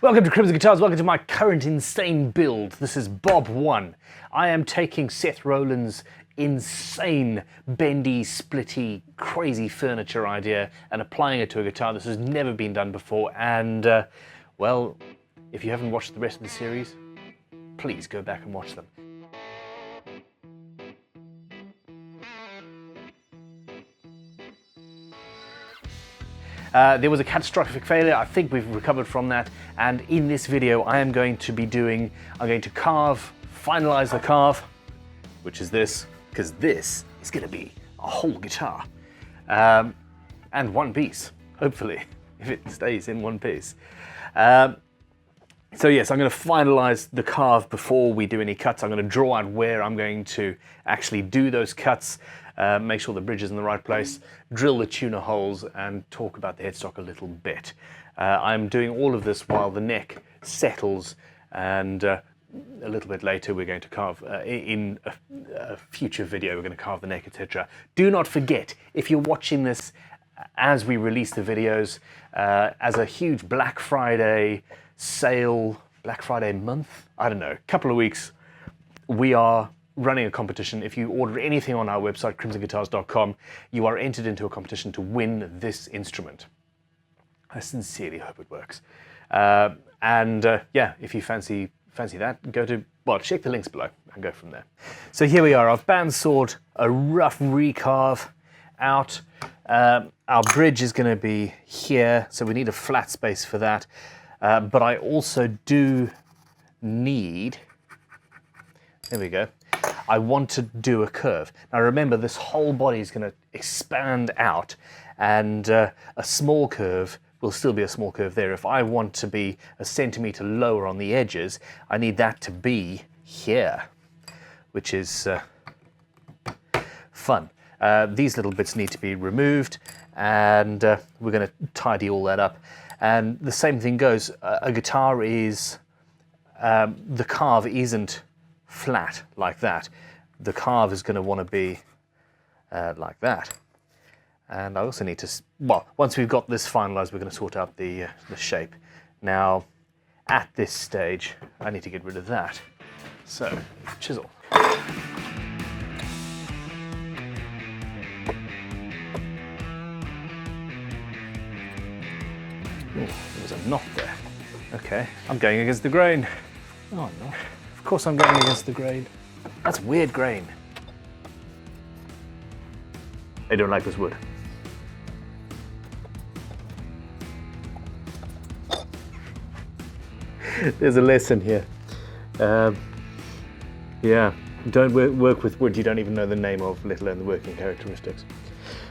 Welcome to Crimson Guitars, welcome to my current insane build. This is BoB1. I am taking Seth Rollins' insane, bendy, splitty, crazy furniture idea and applying it to a guitar. This has never been done before, and well, if you haven't watched the rest of the series, please go back and watch them. There was a catastrophic failure. I think we've recovered from that, and in this video I'm going to carve, finalize the carve, which is this, because this is going to be a whole guitar, and one piece, hopefully, if it stays in one piece. So yes, I'm going to finalize the carve before we do any cuts. I'm going to draw out where I'm going to actually do those cuts, make sure the bridge is in the right place, drill the tuner holes, and talk about the headstock a little bit. I'm doing all of this while the neck settles, and a little bit later we're going to carve, in a future video, we're going to carve the neck, etc. Do not forget, if you're watching this as we release the videos, as a huge Black Friday sale, Black Friday month, I don't know, couple of weeks, we are running a competition. If you order anything on our website, crimsonguitars.com, you are entered into a competition to win this instrument. I sincerely hope it works. Yeah, if you fancy that, go to, well, check the links below and go from there. So here we are. I've bandsawed a rough recarve out. Our bridge is going to be here, so we need a flat space for that. But I also do need, there we go, I want to do a curve. Now remember, this whole body is going to expand out, and a small curve will still be a small curve there. If I want to be a centimetre lower on the edges, I need that to be here, which is fun. These little bits need to be removed, and we're going to tidy all that up. And the same thing goes, a guitar is, the carve isn't flat like that. The carve is going to want to be like that. And I also need to, well, once we've got this finalized, we're going to sort out the shape. Now, at this stage, I need to get rid of that. So, chisel. Ooh, there was a knot there. Okay, I'm going against the grain. Oh no. Of course I'm going against the grain. That's weird grain. I don't like this wood. There's a lesson here. Yeah, don't work with wood you don't even know the name of, let alone the working characteristics.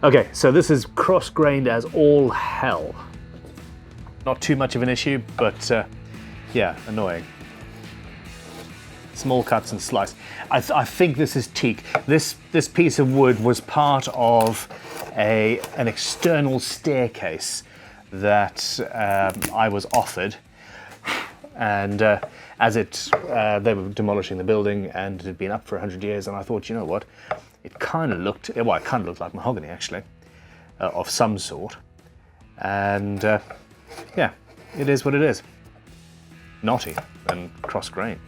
Okay, so this is cross-grained as all hell. Not too much of an issue, but yeah, annoying. Small cuts and slice. I think this is teak. This piece of wood was part of an external staircase that I was offered, and as they were demolishing the building, and it had been up for 100 years, and I thought, you know what, it kind of looked, well, it kind of looked like mahogany actually, of some sort, and yeah, it is what it is. Knotty and cross-grained.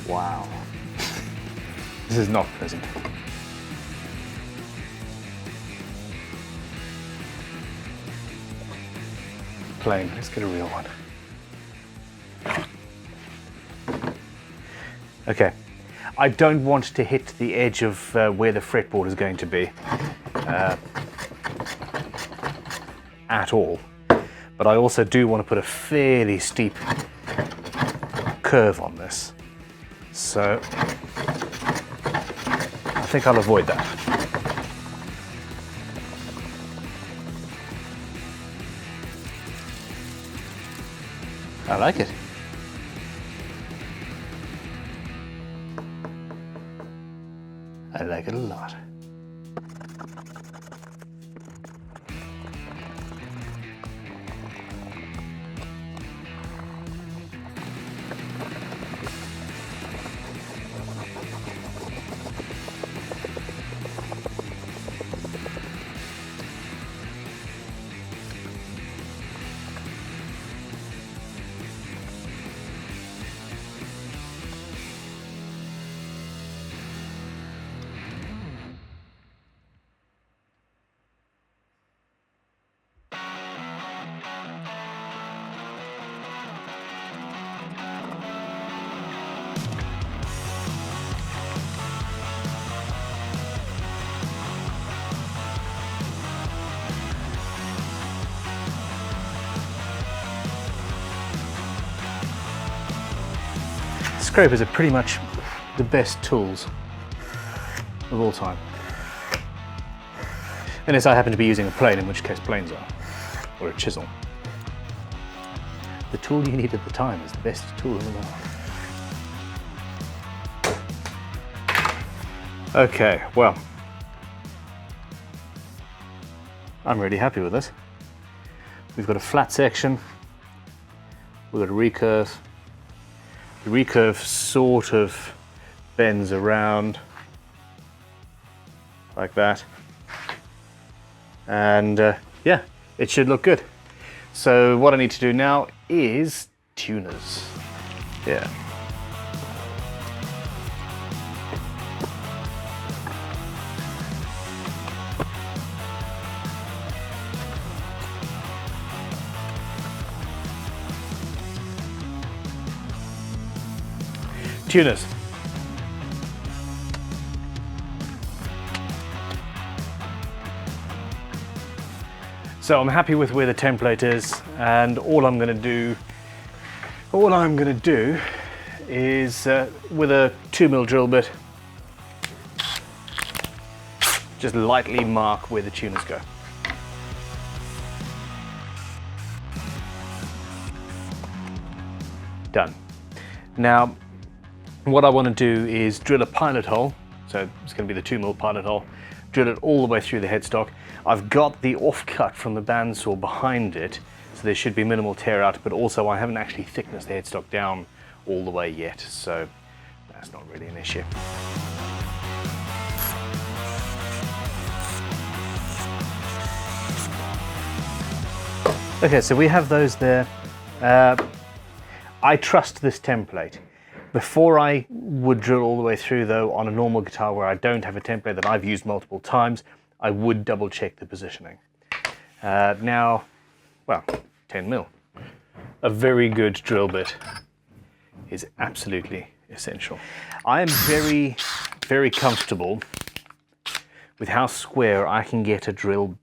Wow. This is not pleasant. Plain, let's get a real one. Okay. I don't want to hit the edge of where the fretboard is going to be at all, but I also do want to put a fairly steep curve on this, so I think I'll avoid that. I like it. I like it a lot. scrapers are pretty much the best tools of all time. Unless I happen to be using a plane, in which case planes are, or a chisel. The tool you need at the time is the best tool in the world. Okay, well, I'm really happy with this. We've got a flat section, we've got a recurve. The recurve sort of bends around like that. And yeah, it should look good. So what I need to do now is tuners. Yeah. Tuners. So I'm happy with where the template is, and all I'm going to do is with a 2mm drill bit, just lightly mark where the tuners go. Done. Now, what I want to do is drill a pilot hole, so it's going to be the 2mm pilot hole, drill it all the way through the headstock. I've got the offcut from the bandsaw behind it, so there should be minimal tear out, but also I haven't actually thicknessed the headstock down all the way yet, so that's not really an issue. Okay, so we have those there. I trust this template. Before I would drill all the way through though, on a normal guitar where I don't have a template that I've used multiple times, I would double check the positioning. Now, well, 10mm. A very good drill bit is absolutely essential. I am very, very comfortable with how square I can get a drill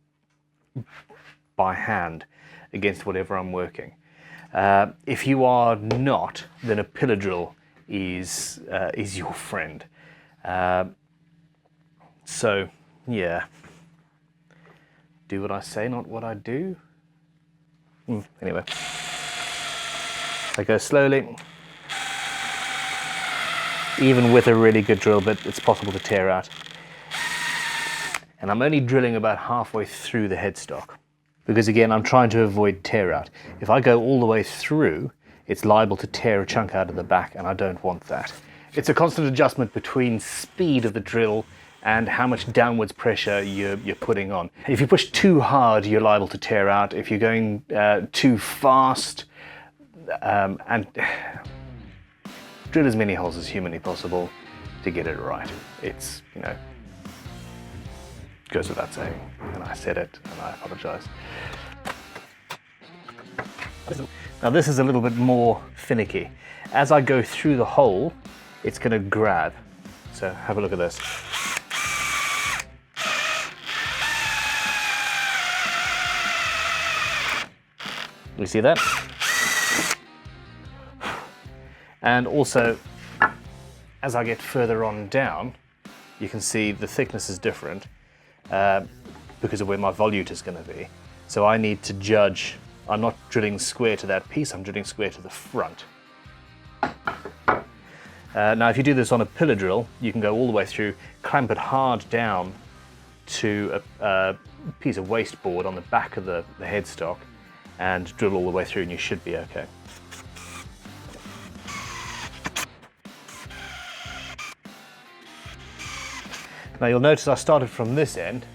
by hand against whatever I'm working. If you are not, then a pillar drill is your friend. So yeah, do what I say, not what I do. Anyway, I go slowly. Even with a really good drill bit, it's possible to tear out. And I'm only drilling about halfway through the headstock, because again, I'm trying to avoid tear out. If I go all the way through, it's liable to tear a chunk out of the back, and I don't want that. It's a constant adjustment between speed of the drill and how much downwards pressure you're putting on. If you push too hard, you're liable to tear out. If you're going too fast, and drill as many holes as humanly possible to get it right. It's, you know, goes without saying, and I said it, and I apologize. Now this is a little bit more finicky. As I go through the hole, it's going to grab. So have a look at this. You see that? And also, as I get further on down, you can see the thickness is different because of where my volute is going to be. So I need to judge. I'm not drilling square to that piece, I'm drilling square to the front. Now if you do this on a pillar drill, you can go all the way through, clamp it hard down to a piece of waste board on the back of the headstock and drill all the way through, and you should be okay. Now you'll notice I started from this end.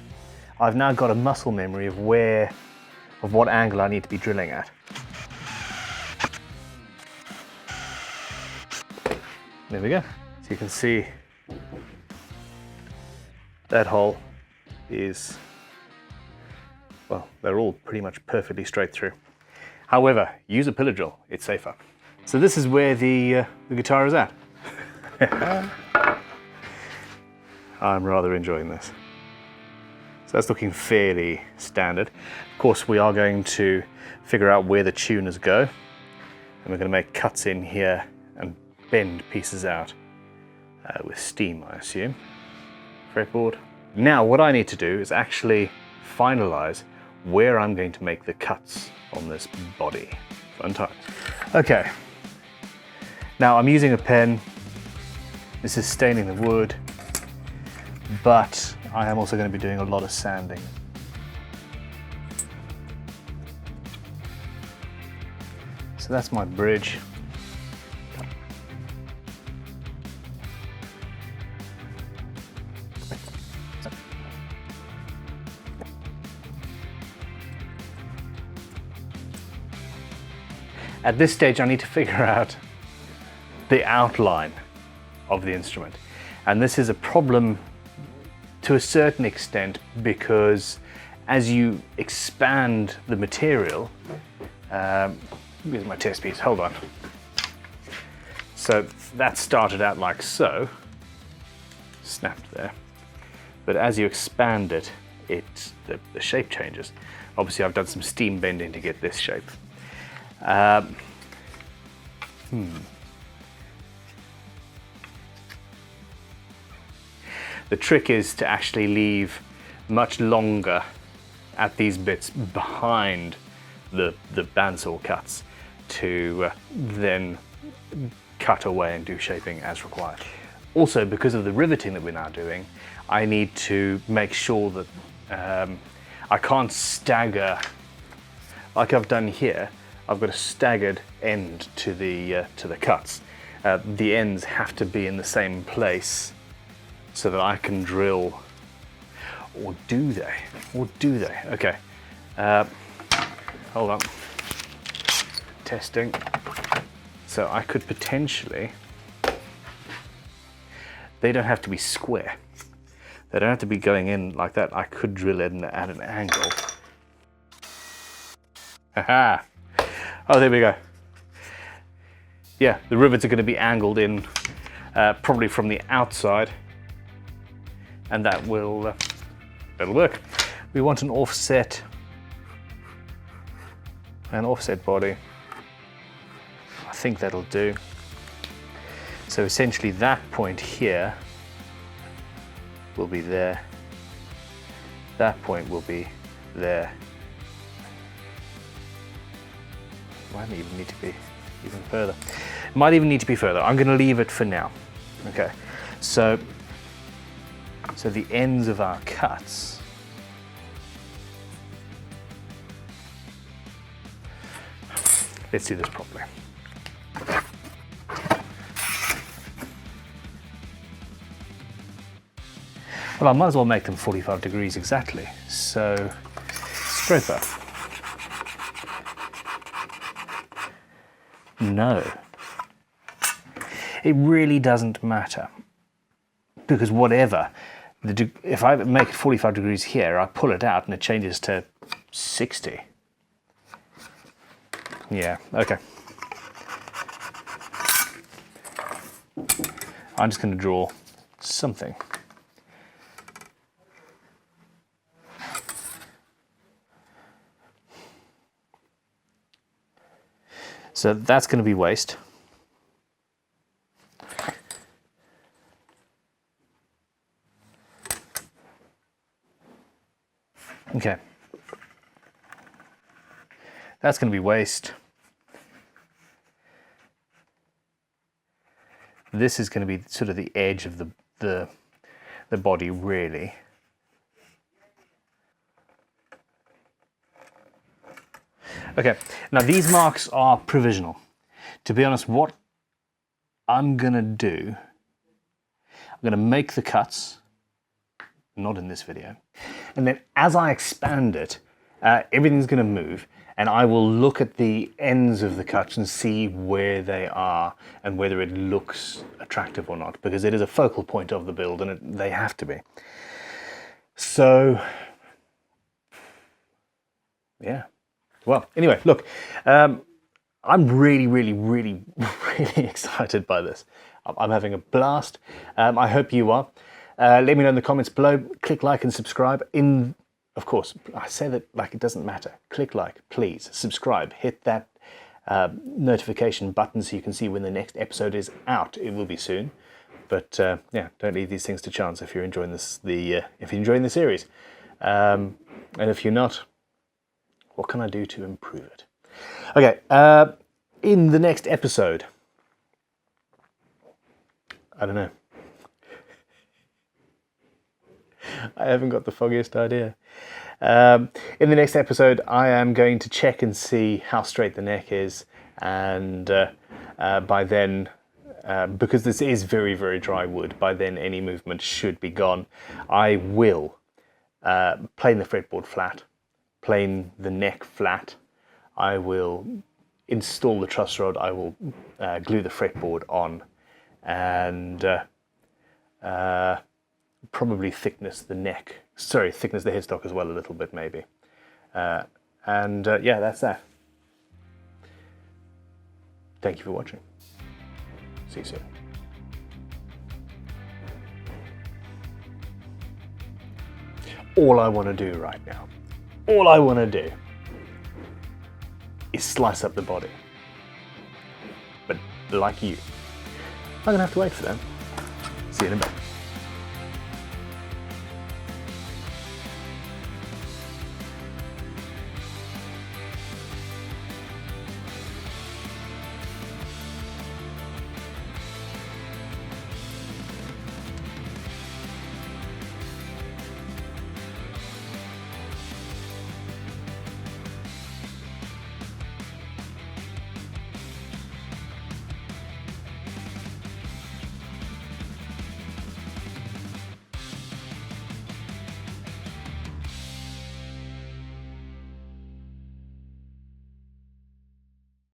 I've now got a muscle memory of what angle I need to be drilling at. There we go. So you can see that hole is, well, they're all pretty much perfectly straight through. However, use a pillar drill, it's safer. So this is where the guitar is at. I'm rather enjoying this. So that's looking fairly standard. Of course, we are going to figure out where the tuners go, and we're going to make cuts in here and bend pieces out with steam, I assume. Fretboard. Now what I need to do is actually finalize where I'm going to make the cuts on this body. Fun time. Okay, now I'm using a pen. This is staining the wood, but I am also going to be doing a lot of sanding. So that's my bridge. At this stage, I need to figure out the outline of the instrument. And this is a problem to a certain extent because as you expand the material, here's my test piece, hold on. So that started out like so, snapped there. But as you expand it, the shape changes. Obviously I've done some steam bending to get this shape. The trick is to actually leave much longer at these bits behind the bandsaw cuts to then cut away and do shaping as required. Also, because of the riveting that we're now doing, I need to make sure that I can't stagger like I've done here. I've got a staggered end to the cuts. The ends have to be in the same place so that I can drill. Or do they? Or do they? Okay. Hold on. Testing. So I could potentially. They don't have to be square. They don't have to be going in like that. I could drill it at an angle. Haha. Oh, there we go. Yeah, the rivets are going to be angled in probably from the outside, and that will that'll work. We want an offset body. I think that'll do. So essentially that point here will be there. That point will be there. Might even need to be even further. Might even need to be further. I'm going to leave it for now. Okay, so the ends of our cuts. Let's do this properly. Well, I might as well make them 45 degrees exactly. So, scraper. No, it really doesn't matter, because whatever, if I make it 45 degrees here, I pull it out and it changes to 60. Yeah, okay. I'm just going to draw something. So that's going to be waste. Okay. That's going to be waste. This is going to be sort of the edge of the body, really. Okay, now these marks are provisional. To be honest, what I'm gonna do, I'm gonna make the cuts, not in this video, and then as I expand it, everything's gonna move, and I will look at the ends of the cuts and see where they are and whether it looks attractive or not, because it is a focal point of the build and they have to be. So, yeah. Well, anyway, look, I'm really, really, really, really excited by this. I'm having a blast. I hope you are. Let me know in the comments below. Click like and subscribe. Of course, I say that like it doesn't matter. Click like, please. Subscribe. Hit that notification button so you can see when the next episode is out. It will be soon. But yeah, don't leave these things to chance if you're enjoying this. If you're enjoying the series, and if you're not, what can I do to improve it? Okay, in the next episode, I don't know. I haven't got the foggiest idea. In the next episode, I am going to check and see how straight the neck is, and by then. Because this is very, very dry wood, by then any movement should be gone. I will plane the fretboard flat, plane the neck flat. I will install the truss rod. I will glue the fretboard on, and probably thickness the headstock as well a little bit maybe. Yeah, that's that. Thank you for watching. See you soon. All I want to do right now, is slice up the body. But like you, I'm going to have to wait for that. See you in a bit.